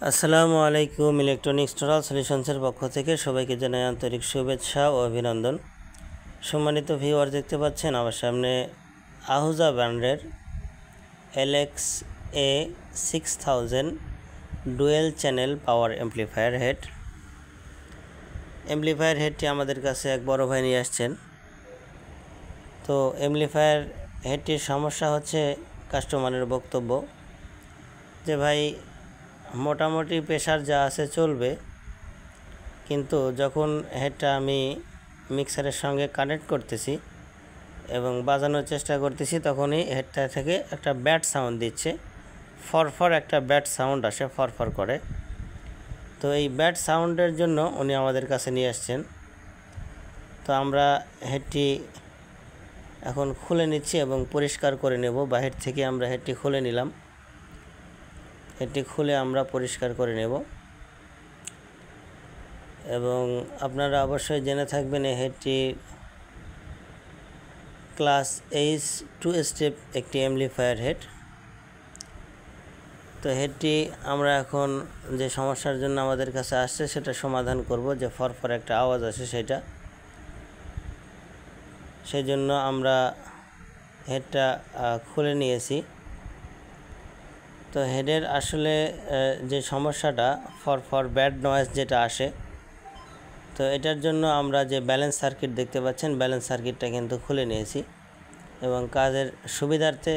আসসালামু আলাইকুম। Electronics total সলিউশনসের পক্ষ থেকে সবাইকে জানাই আন্তরিক শুভেচ্ছা ও অভিনন্দন। সম্মানিত ভিউয়ার, দেখতে পাচ্ছেন আমার সামনে আহুজা ব্র্যান্ডের LXA 6000 ডুয়েল চ্যানেল পাওয়ার অ্যাম্প্লিফায়ার হেডটি আমাদের কাছে এক বড় ভাই নিয়ে আসছেন। তো অ্যাম্প্লিফায়ার হেডটির সমস্যা হচ্ছে, কাস্টমারের বক্তব্য যে ভাই মোটামুটি প্রেশার যা আছে চলবে, কিন্তু যখন হেডটা আমি মিক্সারের সঙ্গে কানেক্ট করতেছি এবং বাজানোর চেষ্টা করতেছি তখনই হেডটা থেকে একটা ব্যাড সাউন্ড দিচ্ছে, ফরফর একটা ব্যাড সাউন্ড আসে, ফরফর করে। তো এই ব্যাড সাউন্ডের জন্য উনি আমাদের কাছে নিয়ে আসছেন। তো আমরা হেডটি এখন খুলে নিচ্ছি এবং পরিষ্কার করে নেব। বাহির থেকে আমরা হেডটি খুলে নিলাম, হেডটি খুলে আমরা পরিষ্কার করে নেব। এবং আপনারা অবশ্যই জেনে থাকবেন এই হেডটি ক্লাস এইচ 2 স্টেপ একটি অ্যাম্প্লিফায়ার হেড। তো হেডটি আমরা এখন যে সমস্যার জন্য আমাদের কাছে আসছে সেটা সমাধান করব, যে ফরফর একটা আওয়াজ আসে সেটা। সেই জন্য আমরা হেডটা খুলে নিয়েছি। তো হেডের আসলে যে সমস্যাটা, ফরফর ব্যাড নয়েজ যেটা আসে, তো এটার জন্য আমরা যে ব্যালেন্স সার্কিট দেখতে পাচ্ছেন, ব্যালেন্স সার্কিটটা কিন্তু খুলে নিয়েছি এবং কাজের সুবিধার্থে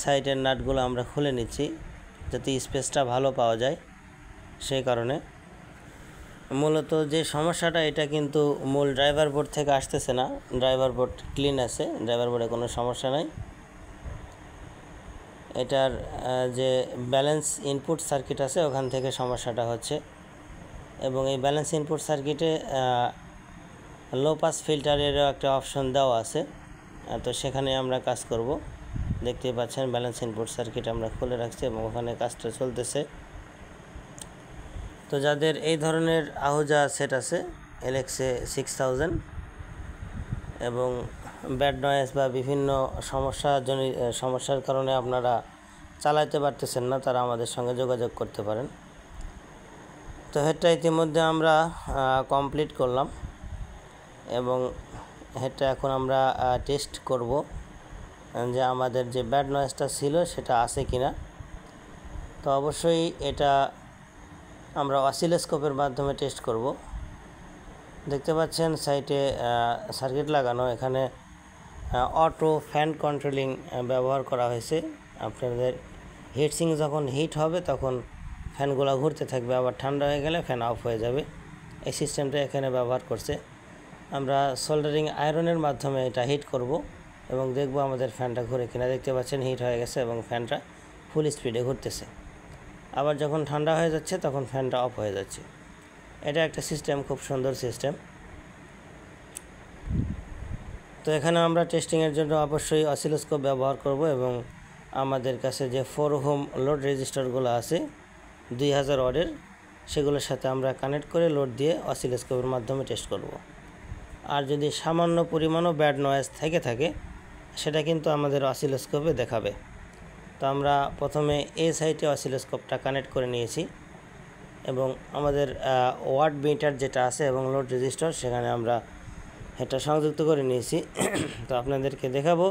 সাইডের নাটগুলো আমরা খুলে নিচ্ছি যাতে স্পেসটা ভালো পাওয়া যায়। সেই কারণে মূলত যে সমস্যাটা, এটা কিন্তু মূল ড্রাইভার বোর্ড থেকে আসতেছে না। ড্রাইভার বোর্ড ক্লিন আছে, ড্রাইভার বোর্ডে কোনো সমস্যা নাই। এটার যে ব্যালেন্স ইনপুট সার্কিট আছে ওখান থেকে সমস্যাটা হচ্ছে। এবং এই ব্যালেন্স ইনপুট সার্কিটে লো পাস ফিল্টারেরও একটা অপশন দেওয়া আছে, তো সেখানে আমরা কাজ করব। দেখতেই পাচ্ছেন ব্যালেন্স ইনপুট সার্কিট আমরা খুলে রাখছি এবং ওখানে কাজটা চলতেছে। তো যাদের এই ধরনের আহুজা সেট আছে LXA 6000 এবং ব্যাড নয়েজ বা বিভিন্ন সমস্যার কারণে আপনারা চালাতে পারতেছেন না, তারা আমাদের সঙ্গে যোগাযোগ করতে পারেন। তো হেডটা ইতিমধ্যে আমরা কমপ্লিট করলাম এবং হেডটা এখন আমরা টেস্ট করব যে আমাদের যে ব্যাড নয়েজটা ছিল সেটা আছে কিনা। তো অবশ্যই এটা আমরা অসিলোস্কোপের মাধ্যমে টেস্ট করব। দেখতে পাচ্ছেন সাইটে সার্কিট লাগানো, এখানে অটো ফ্যান কন্ট্রোলিং ব্যবহার করা হয়েছে। আপনাদের হিটসিং যখন হিট হবে তখন ফ্যানগুলো ঘুরতে থাকবে, আবার ঠান্ডা হয়ে গেলে ফ্যান অফ হয়ে যাবে। এই সিস্টেমটা এখানে ব্যবহার করছে। আমরা সোল্ডারিং আয়রনের মাধ্যমে এটা হিট করব এবং দেখব আমাদের ফ্যানটা ঘুরে কিনা। দেখতে পাচ্ছেন হিট হয়ে গেছে এবং ফ্যানটা ফুল স্পিডে ঘুরতেছে। আবার যখন ঠান্ডা হয়ে যাচ্ছে তখন ফ্যানটা অফ হয়ে যাচ্ছে। এটা একটা সিস্টেম, খুব সুন্দর সিস্টেম। তো এখানে আমরা টেস্টিংয়ের জন্য অবশ্যই অসিলোস্কোপ ব্যবহার করব এবং আমাদের কাছে যে 4 ওহম লোড রেজিস্টারগুলো আছে 2000 ওয়াটের, সেগুলোর সাথে আমরা কানেক্ট করে লোড দিয়ে অসিলোস্কোপের মাধ্যমে টেস্ট করব। আর যদি সামান্য পরিমাণও ব্যাড নয়েজ থেকে থাকে সেটা কিন্তু আমাদের অসিলোস্কোপে দেখাবে। তো আমরা প্রথমে এই সাইডে অসিলোস্কোপটা কানেক্ট করে নিয়েছি এবং আমাদের ওয়াট মিটার যেটা আছে এবং লোড রেজিস্টার, সেখানে আমরা হেডটা সংযুক্ত করে নিয়েছি। তো আপনাদেরকে দেখাবো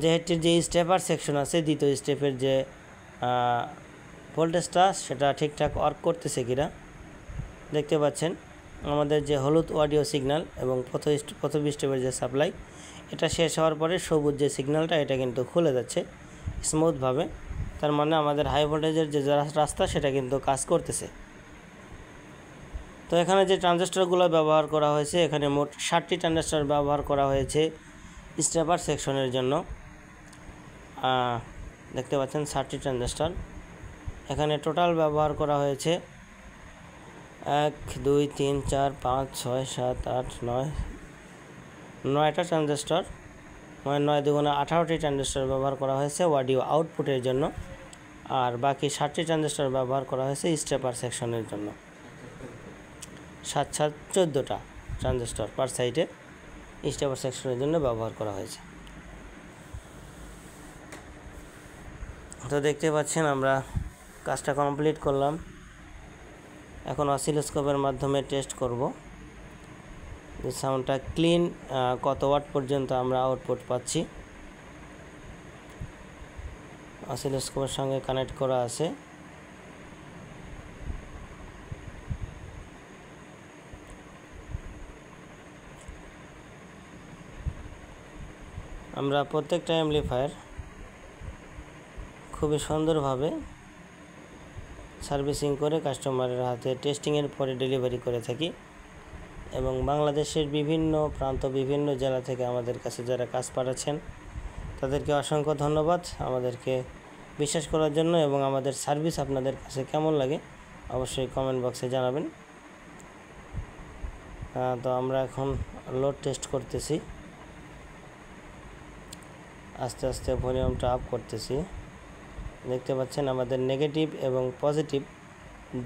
যে হেডটির যে স্টেপার সেকশন আছে, দ্বিতীয় স্টেপের যে ভোল্টেজটা, সেটা ঠিকঠাক ওয়ার্ক করতেছে কিনা। দেখতে পাচ্ছেন আমাদের যে হলুদ অডিও সিগন্যাল এবং প্রথম স্টেপের যে সাপ্লাই, এটা শেষ হওয়ার পরে সবুজ যে সিগন্যালটা, এটা কিন্তু খুলে যাচ্ছে স্মুথভাবে। তার মানে আমাদের হাই ভোল্টেজের যে রাস্তা সেটা কিন্তু কাজ করতেছে। তো এখানে যে ট্রানজিস্টরগুলো ব্যবহার করা হয়েছে, এখানে মোট 60টি ট্রানজিস্টর ব্যবহার করা হয়েছে স্টেপার সেকশনের জন্য। দেখতে পাচ্ছেন 60টি ট্রানজিস্টর। এখানে টোটাল ব্যবহার করা হয়েছে 1 2 3 4 5 6 7 8 9 9টা ট্রানজিস্টর, মানে 9 দুগুণে 18টি ট্রানজিস্টর ব্যবহার করা হয়েছে অডিও আউটপুটের জন্য। আর বাকি 60টি ট্রানজিস্টর ব্যবহার করা হয়েছে স্টেপার সেকশনের জন্য। 7 7 14টা ট্রানজিস্টর পার সাইডে স্টেপার সেকশনের জন্য ব্যবহার করা হয়েছে। তো দেখতে পাচ্ছেন আমরা কাজটা কমপ্লিট করলাম। এখন অসিলোস্কোপের মাধ্যমে টেস্ট করব যে সাউন্ডটা ক্লিন, কত ওয়াট পর্যন্ত আমরা আউটপুট পাচ্ছি। অসিলোস্কোপের সঙ্গে কানেক্ট করা আছে। আমরা প্রত্যেকটা অ্যাম্পলিফায়ার খুবই সুন্দরভাবে সার্ভিসিং করে কাস্টমারের হাতে টেস্টিংয়ের পরে ডেলিভারি করে থাকি, এবং বাংলাদেশের বিভিন্ন প্রান্ত, বিভিন্ন জেলা থেকে আমাদের কাছে যারা কাজ পাঠাচ্ছেন তাদেরকে অসংখ্য ধন্যবাদ আমাদেরকে বিশ্বাস করার জন্য। এবং আমাদের সার্ভিস আপনাদের কাছে কেমন লাগে অবশ্যই কমেন্ট বক্সে জানাবেন। তো আমরা এখন লোড টেস্ট করতেছি, আস্তে আস্তে ভলিউমটা আপ করতেছি। দেখতে পাচ্ছেন আমাদের নেগেটিভ এবং পজিটিভ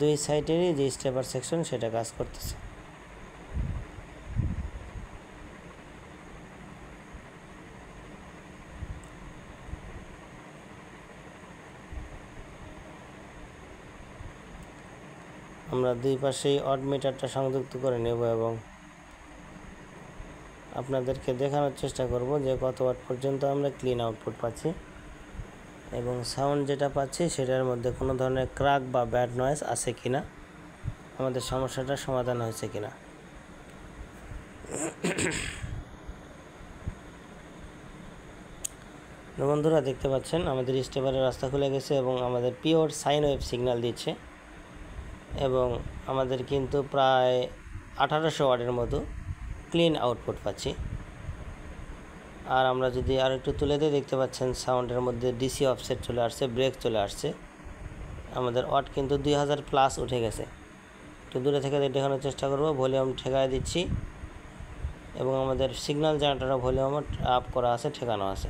দুই সাইডেরই যে স্টেপার সেকশন সেটা কাজ করতেছে। আমরা দুই পাশেই অড মিটারটা সংযুক্ত করে নেব এবং আপনাদেরকে দেখানোর চেষ্টা করব যে কত ওয়াট পর্যন্ত আমরা ক্লিন আউটপুট পাচ্ছি, এবং সাউন্ড যেটা পাচ্ছি সেটার মধ্যে কোনো ধরনের ক্র্যাক বা ব্যাড নয়েজ আছে কিনা, আমাদের সমস্যাটা সমাধান হয়েছে কিনা। বন্ধুরা দেখতে পাচ্ছেন আমাদের স্টেপারের রাস্তা খুলে গেছে এবং আমাদের পিওর সাইন ওয়েভ সিগন্যাল দিচ্ছে, এবং আমাদের কিন্তু প্রায় 1800 ওয়াটের মতো ক্লিন আউটপুট পাচ্ছি। আর আমরা যদি আর একটু তুলে দিয়ে দেখতে পাচ্ছেন সাউন্ডের মধ্যে ডিসি অফসেট চলে আসছে, ব্রেক চলে আসছে, আমাদের ওয়াট কিন্তু 2000 প্লাস উঠে গেছে। একটু দূরে থেকে দেখানোর চেষ্টা করব। ভলিউম ঠেকায় দিচ্ছি এবং আমাদের সিগন্যাল জেনারেটরের ভলিউম আপ করা আছে, ঠেকানো আছে।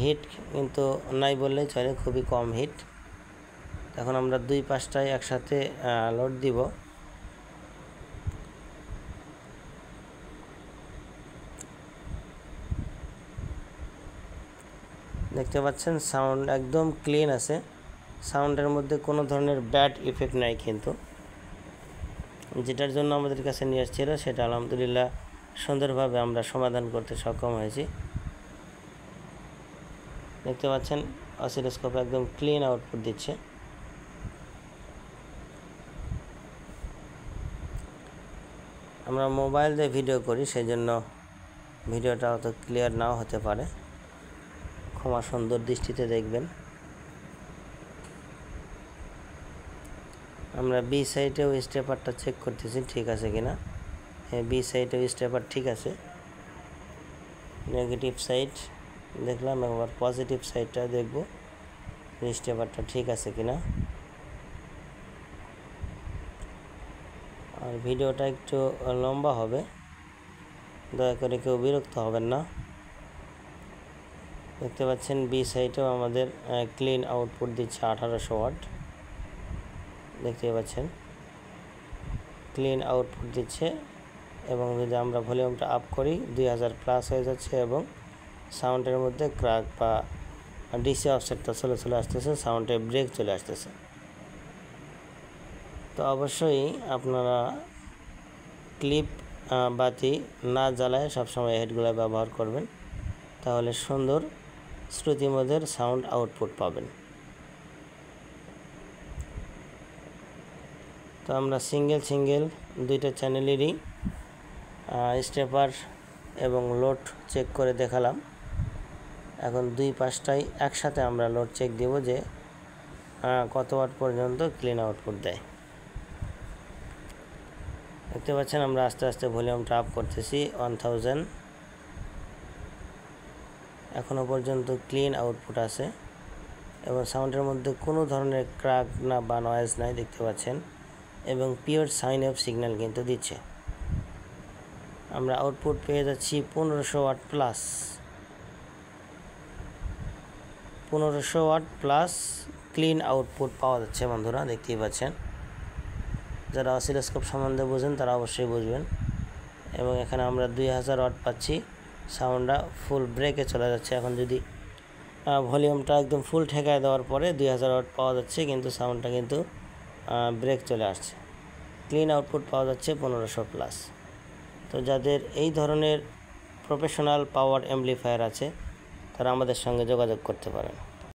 হিট কিন্তু নাই বললেই চলে, খুবই কম হিট। এখন আমরা দুই পাশটায় একসাথে লোড দিব। দেখতে পাচ্ছেন সাউন্ড একদম ক্লিন আছে, সাউন্ডের মধ্যে কোনো ধরনের ব্যাড ইফেক্ট নাই, কিন্তু যেটার জন্য আমাদের কাছে নিয়ে আসছিল সেটা আলহামদুলিল্লাহ সুন্দরভাবে আমরা সমাধান করতে সক্ষম হয়েছি। দেখতে পাচ্ছেন অসিলোস্কোপ একদম ক্লিন আউটপুট দিচ্ছে। আমরা মোবাইল দিয়ে ভিডিও করি, সেই জন্য ভিডিওটা অত ক্লিয়ার নাও হতে পারে, ক্ষমা সুন্দর দৃষ্টিতে দেখবেন। আমরা বি সাইডেও স্টেপারটা চেক করতেছি ঠিক আছে কিনা। হ্যাঁ, বি সাইডেও স্টেপার ঠিক আছে। নেগেটিভ সাইড দেখলাম, একবার পজিটিভ সাইডটা দেখব স্টেপারটা ঠিক আছে কিনা। আর ভিডিওটা একটু লম্বা হবে, দয়া করে কেউ বিরক্ত হবেন না। দেখতে পাচ্ছেন বি সাইডেও আমাদের ক্লিন আউটপুট দিচ্ছে 1800 ওয়াট। দেখতে পাচ্ছেন ক্লিন আউটপুট দিচ্ছে, এবং যদি আমরা ভলিউমটা আপ করি 2000 প্লাস হয়ে যাচ্ছে, এবং সাউন্ডের মধ্যে ক্র্যাক বা ডিসি অফসেটটা চলে আসতেছে, সাউন্ডে ব্রেক চলে আসতেছে। তো অবশ্যই আপনারা ক্লিপ বাতি না জ্বালায় সবসময় হেডগুলো ব্যবহার করবেন, তাহলে সুন্দর শ্রুতিমধুর সাউন্ড আউটপুট পাবেন। তো আমরা সিঙ্গেল দুইটা চ্যানেলেরই স্টেপার এবং লোড চেক করে দেখালাম। এখন দুই পাশটাই একসাথে আমরা লোড চেক দেব যে কত ওয়াট পর্যন্ত ক্লিন আউটপুট দেয়। দেখতে পাচ্ছেন আমরা আস্তে আস্তে ভলিউমটা আপ করতেছি 1000। এখনও পর্যন্ত ক্লিন আউটপুট আছে এবং সাউন্ডের মধ্যে কোনো ধরনের ক্র্যাক না বা নয়েজ নাই, দেখতে পাচ্ছেন, এবং পিওর সাইন ওয়েভ সিগন্যাল কিন্তু দিচ্ছে। আমরা আউটপুট পেয়ে যাচ্ছি 1500 watt plus, 1500 watt plus clean output পাওয়া যাচ্ছে বন্ধুরা, দেখতেই পাচ্ছেন। যারা অসিলোস্কোপ সম্বন্ধে বোঝেন তারা অবশ্যই বুঝবেন। এবং এখানে আমরা 2000 ওয়াট পাচ্ছি, সাউন্ডটা ফুল ব্রেকে চলে যাচ্ছে। এখন যদি ভলিউমটা একদম ফুল ঠেকায় দেওয়ার পরে 2000 ওয়াট পাওয়া যাচ্ছে, কিন্তু সাউন্ডটা কিন্তু ব্রেক চলে আসছে। ক্লিন আউটপুট পাওয়া যাচ্ছে 1500+। তো যাদের এই ধরনের প্রফেশনাল পাওয়ার অ্যাম্পলিফায়ার আছে তারা আমাদের সঙ্গে যোগাযোগ করতে পারেন।